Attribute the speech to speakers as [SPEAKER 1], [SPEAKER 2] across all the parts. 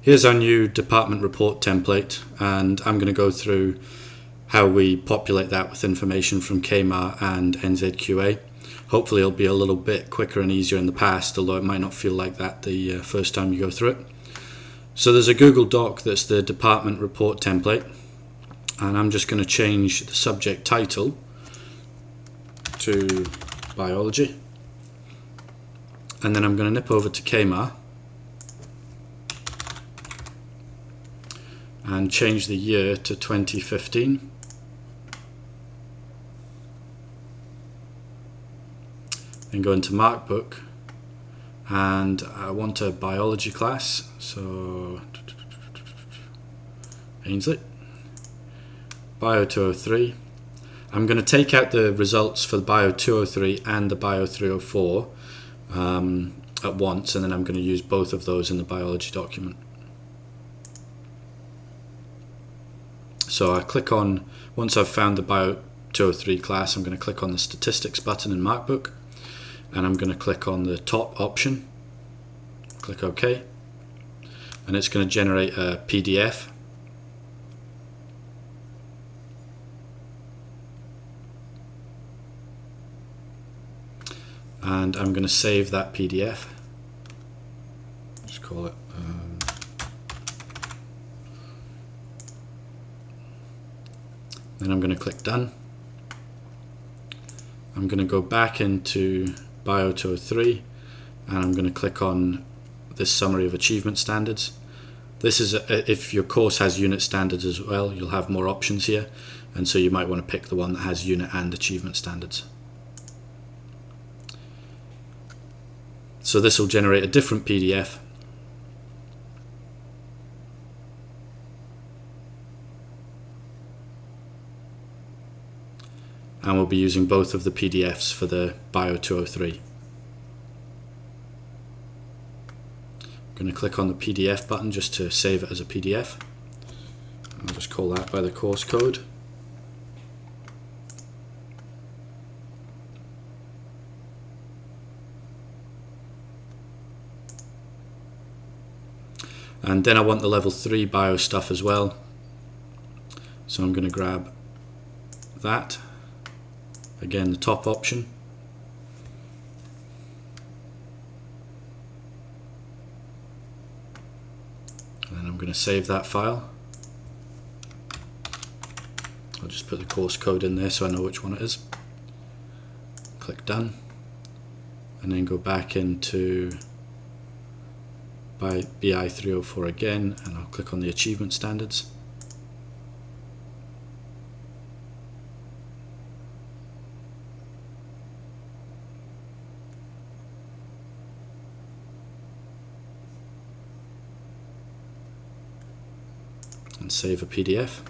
[SPEAKER 1] Here's our new department report template, and I'm going to go through how we populate that with information from KMAR and NZQA. Hopefully it'll be a little bit quicker and easier in the past, although it might not feel like that the first time you go through it. So there's a Google Doc that's the department report template, and I'm just going to change the subject title to biology, and then I'm going to nip over to KMAR and change the year to 2015. Then go into Markbook, and I want a biology class, so Ainsley, Bio 203. I'm going to take out the results for the Bio 203 and the Bio 304 at once, and then I'm going to use both of those in the biology document. So I click on, once I've found the Bio 203 class, I'm going to click on the statistics button in Markbook, and I'm going to click on the top option, click OK, and it's going to generate a PDF. And I'm going to save that PDF. Just call it then I'm going to click done. I'm going to go back into Bio 203, and I'm going to click on this summary of achievement standards. This is if your course has unit standards as well, you'll have more options here, and so you might want to pick the one that has unit and achievement standards. So this will generate a different PDF, and we'll be using both of the PDFs for the Bio 203. I'm going to click on the PDF button just to save it as a PDF. I'll just call that by the course code. And then I want the level 3 bio stuff as well, so I'm going to grab that, again the top option, and then I'm going to save that file. I'll just put the course code in there so I know which one it is. Click done, and then go back into by BI 304 again, and I'll click on the achievement standards. And save a PDF.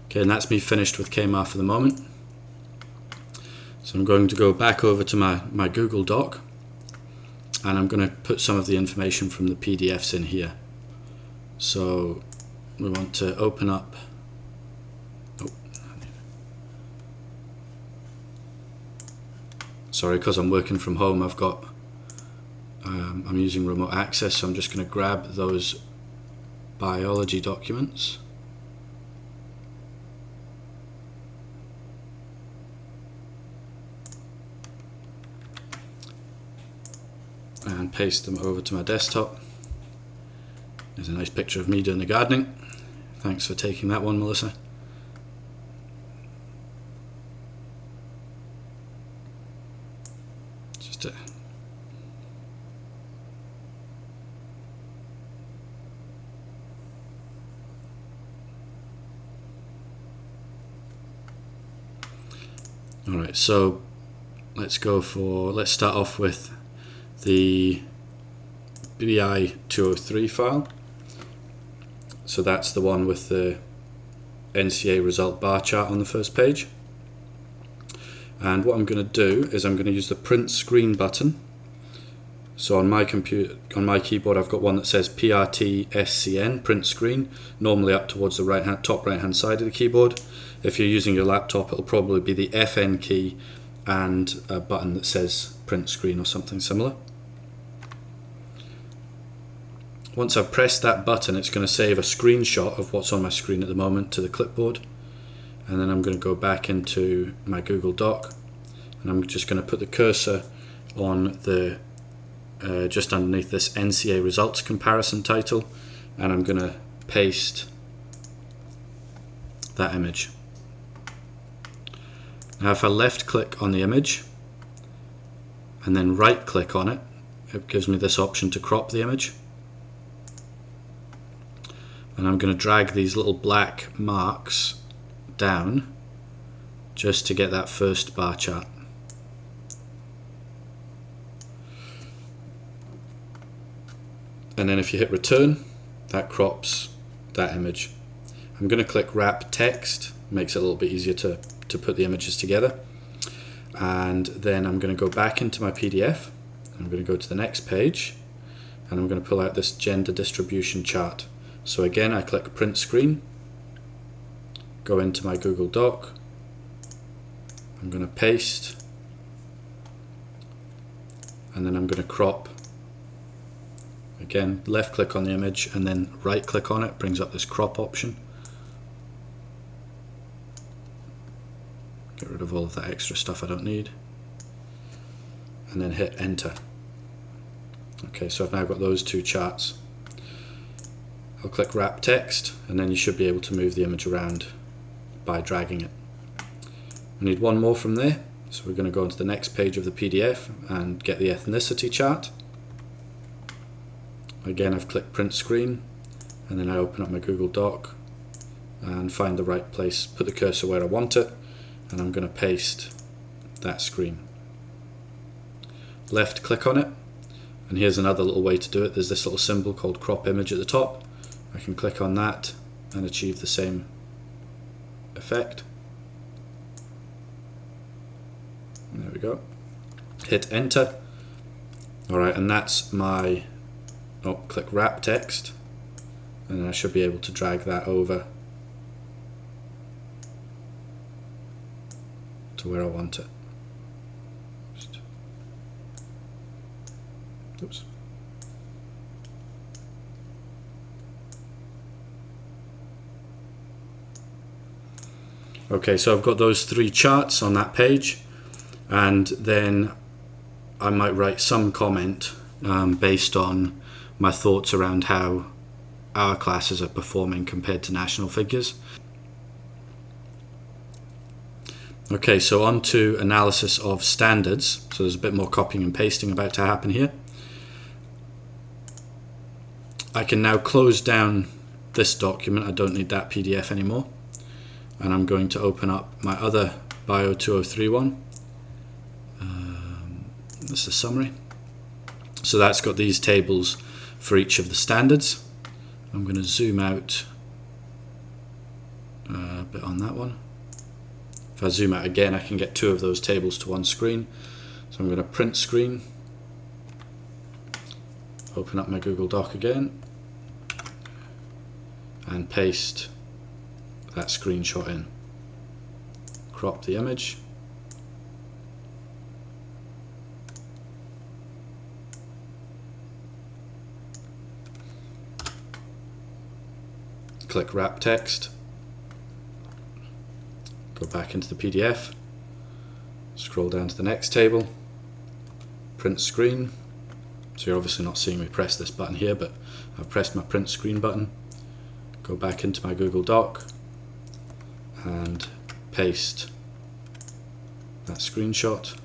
[SPEAKER 1] Okay, and that's me finished with KMAR for the moment. So I'm going to go back over to my Google Doc, and I'm going to put some of the information from the PDFs in here. So we want to open up, sorry, because I'm working from home, I've got I'm using remote access, so I'm just going to grab those biology documents. And paste them over to my desktop. There's a nice picture of me doing the gardening. Thanks for taking that one, Melissa. Just Alright, so let's start off with the BI 203 file. So that's the one with the NCA result bar chart on the first page. And what I'm going to do is I'm going to use the print screen button So on my keyboard, I've got one that says PRT SCN, print screen, normally up towards the top right hand side of the keyboard. If you're using your laptop, it'll probably be the FN key and a button that says print screen or something similar. Once I've pressed that button, it's going to save a screenshot of what's on my screen at the moment to the clipboard. And then I'm going to go back into my Google Doc, and I'm just going to put the cursor on the just underneath this NCA results comparison title, and I'm going to paste that image. Now if I left click on the image and then right click on it, it gives me this option to crop the image. And I'm going to drag these little black marks down just to get that first bar chart. And then if you hit return, that crops that image. I'm going to click wrap text, makes it a little bit easier to put the images together. And then I'm going to go back into my PDF. I'm going to go to the next page, and I'm going to pull out this gender distribution chart. So again, I click print screen, go into my Google Doc, I'm going to paste, and then I'm going to crop. Again, left click on the image and then right click on it, brings up this crop option. Get rid of all of that extra stuff I don't need, and then hit enter. Okay, so I've now got those two charts. I'll click wrap text, and then you should be able to move the image around by dragging it. We need one more from there, so we're going to go into the next page of the PDF and get the ethnicity chart. Again, I've clicked print screen, and then I open up my Google Doc and find the right place, put the cursor where I want it, and I'm going to paste that screen. Left click on it, and here's another little way to do it. There's this little symbol called crop image at the top. I can click on that and achieve the same effect. And there we go. Hit enter. Alright, and that's my, click wrap text, and then I should be able to drag that over to where I want it. Oops. Okay, so I've got those three charts on that page, and then I might write some comment based on my thoughts around how our classes are performing compared to national figures. Okay, so on to analysis of standards. So there's a bit more copying and pasting about to happen here. I can now close down this document. I don't need that PDF anymore. And I'm going to open up my other Bio 203 one. This is a summary. So that's got these tables for each of the standards. I'm going to zoom out a bit on that one. If I zoom out again, I can get two of those tables to one screen. So I'm going to print screen, open up my Google Doc again, and paste that screenshot in. Crop the image. Click wrap text. Go back into the PDF. Scroll down to the next table. Print screen. So you're obviously not seeing me press this button here, but I've pressed my print screen button. Go back into my Google Doc and paste that screenshot.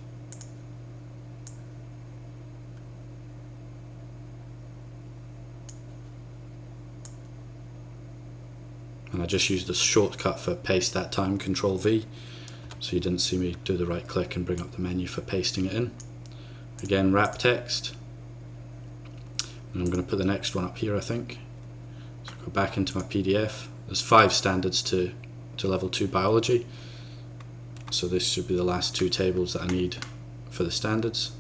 [SPEAKER 1] And I just used the shortcut for paste that time, Control V, so you didn't see me do the right click and bring up the menu for pasting it in. Again, wrap text, and I'm going to put the next one up here, I think. So go back into my PDF. There's 5 standards to level 2 biology, so this should be the last 2 tables that I need for the standards.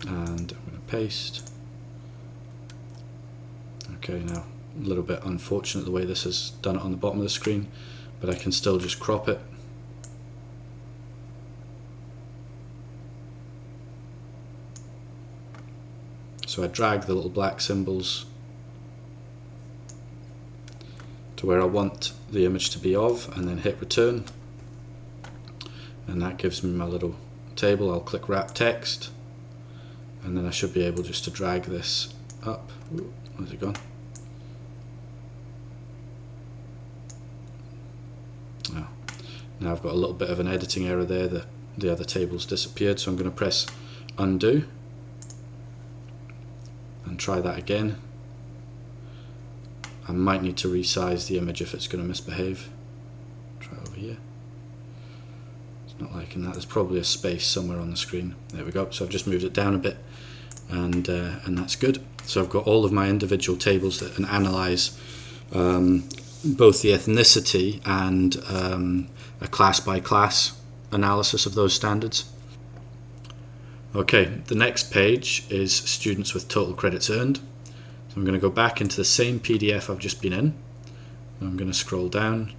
[SPEAKER 1] and I'm going to paste. Okay, now a little bit unfortunate the way this has done it on the bottom of the screen, but I can still just crop it. So I drag the little black symbols to where I want the image to be of, and then hit return, and that gives me my little table. I'll click wrap text, and then I should be able just to drag this up. Ooh, where's it gone? Oh. Now I've got a little bit of an editing error there. The other table's disappeared, so I'm going to press undo and try that again. I might need to resize the image if it's going to misbehave. Try over here. It's not liking that. There's probably a space somewhere on the screen. There we go. So I've just moved it down a bit, and that's good. So I've got all of my individual tables that can analyze both the ethnicity and a class by class analysis of those standards. Okay, the next page is students with total credits earned. So I'm going to go back into the same PDF I've just been in. I'm going to scroll down,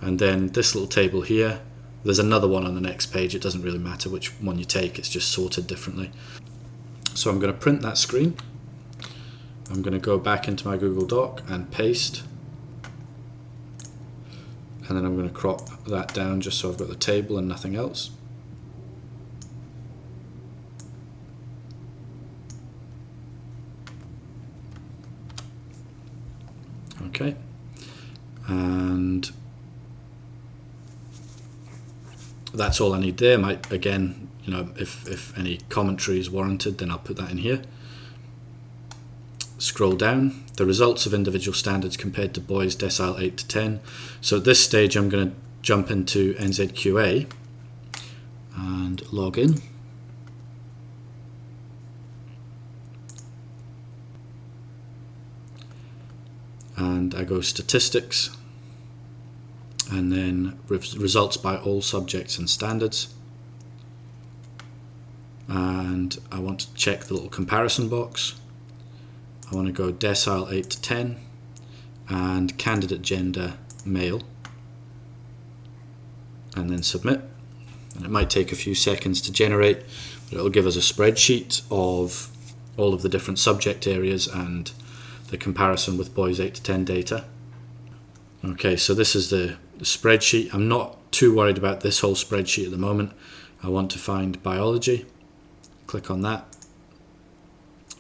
[SPEAKER 1] and then this little table here, there's another one on the next page. It doesn't really matter which one you take, it's just sorted differently. So I'm going to print that screen. I'm going to go back into my Google Doc and paste, and then I'm going to crop that down just so I've got the table and nothing else. Okay, and that's all I need there. Might, again, you know, if any commentary is warranted, then I'll put that in here. Scroll down, the results of individual standards compared to boys decile 8 to 10. So at this stage I'm going to jump into NZQA and log in. And I go statistics, and then results by all subjects and standards, and I want to check the little comparison box. I want to go decile 8 to 10 and candidate gender male, and then submit. And it might take a few seconds to generate, but it'll give us a spreadsheet of all of the different subject areas and the comparison with boys 8 to 10 data. Okay, so this is the spreadsheet. I'm not too worried about this whole spreadsheet at the moment. I want to find biology. Click on that.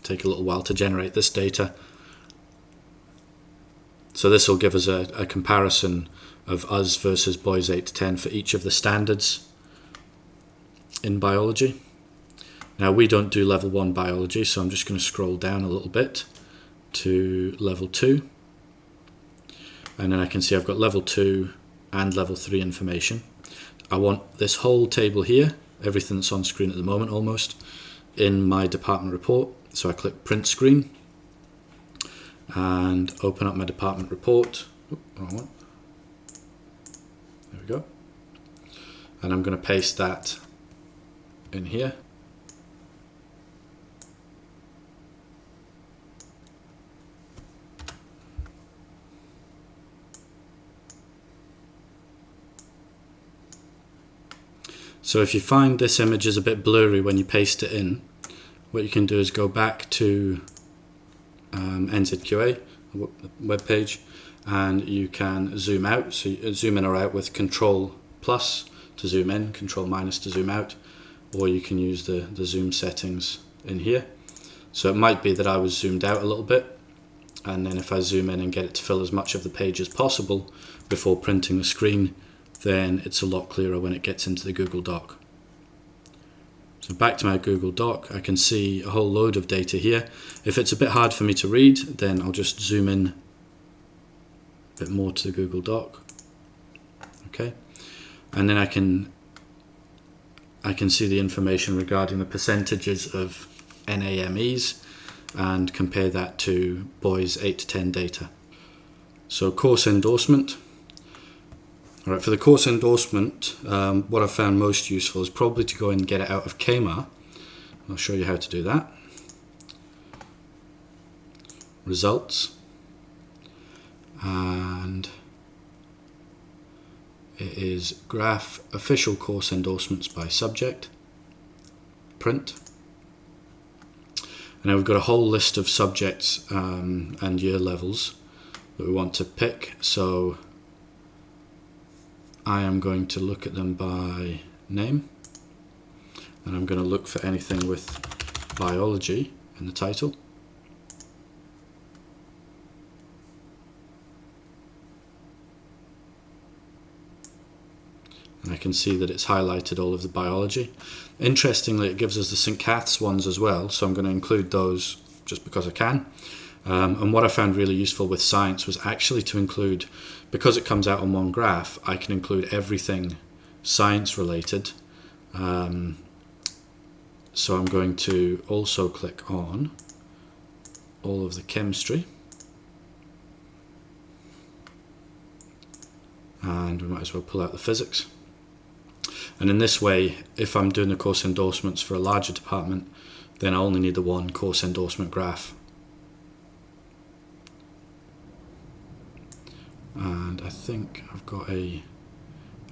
[SPEAKER 1] Take a little while to generate this data. So this will give us a comparison of us versus boys 8 to 10 for each of the standards in biology. Now we don't do level 1 biology, so I'm just going to scroll down a little bit to level 2, and then I can see I've got level 2 and level 3 information. I want this whole table here, everything that's on screen at the moment almost, in my department report. So I click print screen and open up my department report. Oop, wrong one. There we go. And I'm going to paste that in here. So if you find this image is a bit blurry when you paste it in, what you can do is go back to NZQA web page, and you can zoom out. So you zoom in or out with Control plus to zoom in, Control minus to zoom out, or you can use the zoom settings in here. So it might be that I was zoomed out a little bit, and then if I zoom in and get it to fill as much of the page as possible before printing the screen, then it's a lot clearer when it gets into the Google Doc. So back to my Google Doc, I can see a whole load of data here. If it's a bit hard for me to read, then I'll just zoom in a bit more to the Google Doc. Okay, and then I can see the information regarding the percentages of NAMEs and compare that to boys 8 to 10 data. So course endorsement. Alright, for the course endorsement, what I've found most useful is probably to go and get it out of KMAR I'll show you how to do that. Results, and it is graph official course endorsements by subject, print. And now we've got a whole list of subjects and year levels that we want to pick, so I am going to look at them by name, and I'm going to look for anything with biology in the title. And I can see that it's highlighted all of the biology. Interestingly, it gives us the St. Cath's ones as well, so I'm going to include those just because I can. And what I found really useful with science was actually to include, because it comes out on one graph, I can include everything science related. So I'm going to also click on all of the chemistry. And we might as well pull out the physics. And in this way, if I'm doing the course endorsements for a larger department, then I only need the one course endorsement graph. And I think I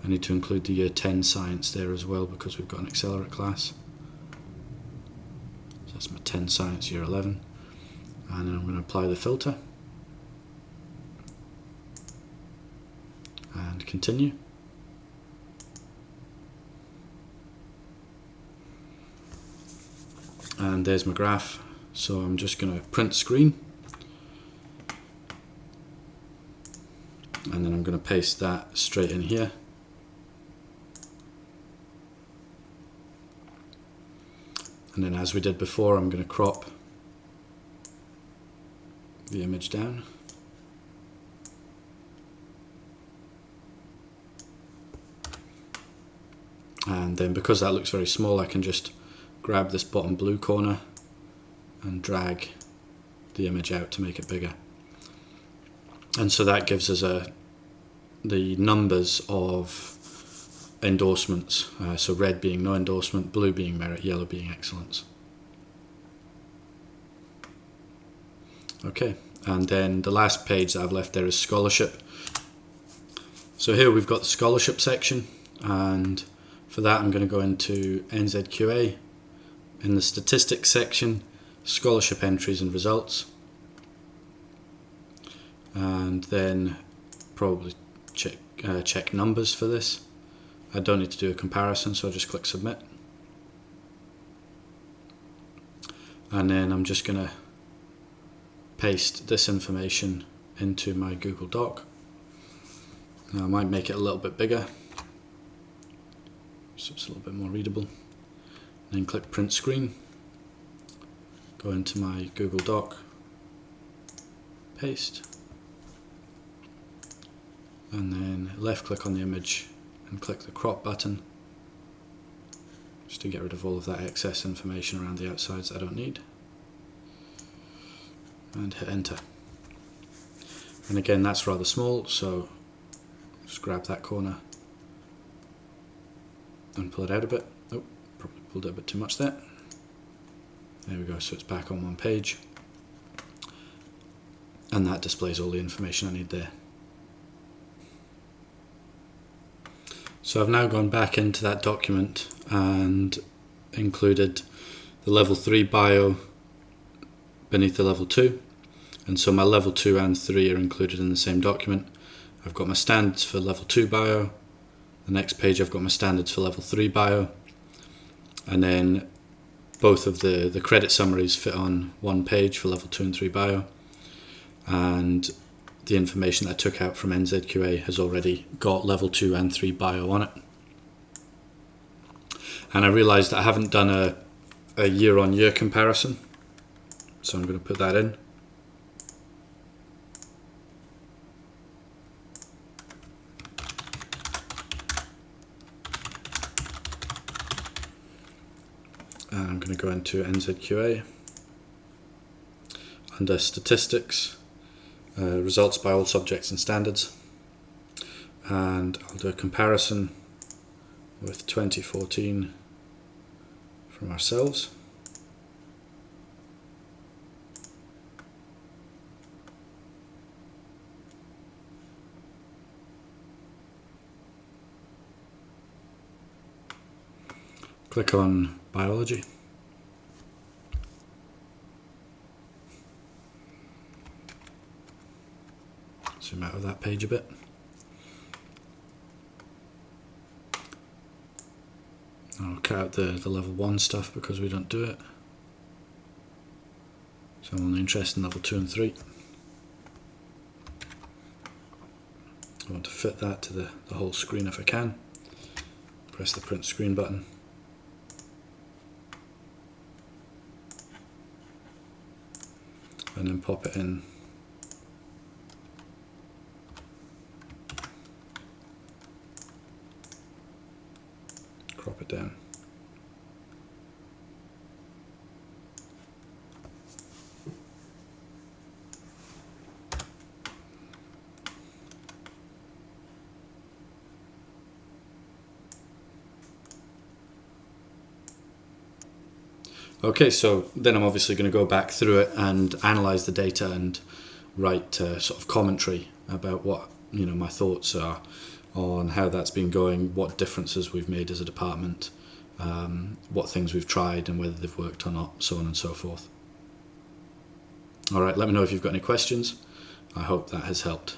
[SPEAKER 1] need to include the year 10 science there as well, because we've got an accelerate class. So that's my 10 science year 11. And then I'm going to apply the filter. And continue. And there's my graph, so I'm just going to print screen, and then I'm going to paste that straight in here. And then, as we did before, I'm going to crop the image down. And then, because that looks very small, I can just grab this bottom blue corner and drag the image out to make it bigger. And so that gives us the numbers of endorsements, so red being no endorsement, blue being merit, yellow being excellence. Okay, and then the last page that I've left there is scholarship. So here we've got the scholarship section, and for that I'm going to go into NZQA. In the statistics section, scholarship entries and results, and then probably check numbers for this. I don't need to do a comparison, so I'll just click submit. And then I'm just going to paste this information into my Google Doc. Now I might make it a little bit bigger so it's a little bit more readable. Then click print screen, go into my Google Doc, paste, and then left click on the image and click the crop button just to get rid of all of that excess information around the outsides that I don't need, and hit enter. And again, that's rather small, so just grab that corner and pull it out a bit. Oh, probably pulled it a bit too much there. There we go, so it's back on one page, and that displays all the information I need there. So I've now gone back into that document and included the level 3 bio beneath the level 2, and so my level 2 and 3 are included in the same document. I've got my standards for level 2 bio. The next page I've got my standards for level 3 bio, and then both of the credit summaries fit on one page for level 2 and 3 bio, and the information that I took out from NZQA has already got level 2 and 3 bio on it. And I realised that I haven't done a year-on-year comparison, so I'm going to put that in. And I'm going to go into NZQA, under statistics, results by all subjects and standards, and I'll do a comparison with 2014 from ourselves. Click on biology. Zoom out of that page a bit. I'll cut out the level 1 stuff because we don't do it. So I'm only interested in level 2 and 3. I want to fit that to the whole screen if I can. Press the print screen button. And then pop it in. Crop it down. Okay, so then I'm obviously going to go back through it and analyze the data and write sort of commentary about what my thoughts are on how that's been going, what differences we've made as a department, what things we've tried and whether they've worked or not, so on and so forth. Alright, let me know if you've got any questions. I hope that has helped.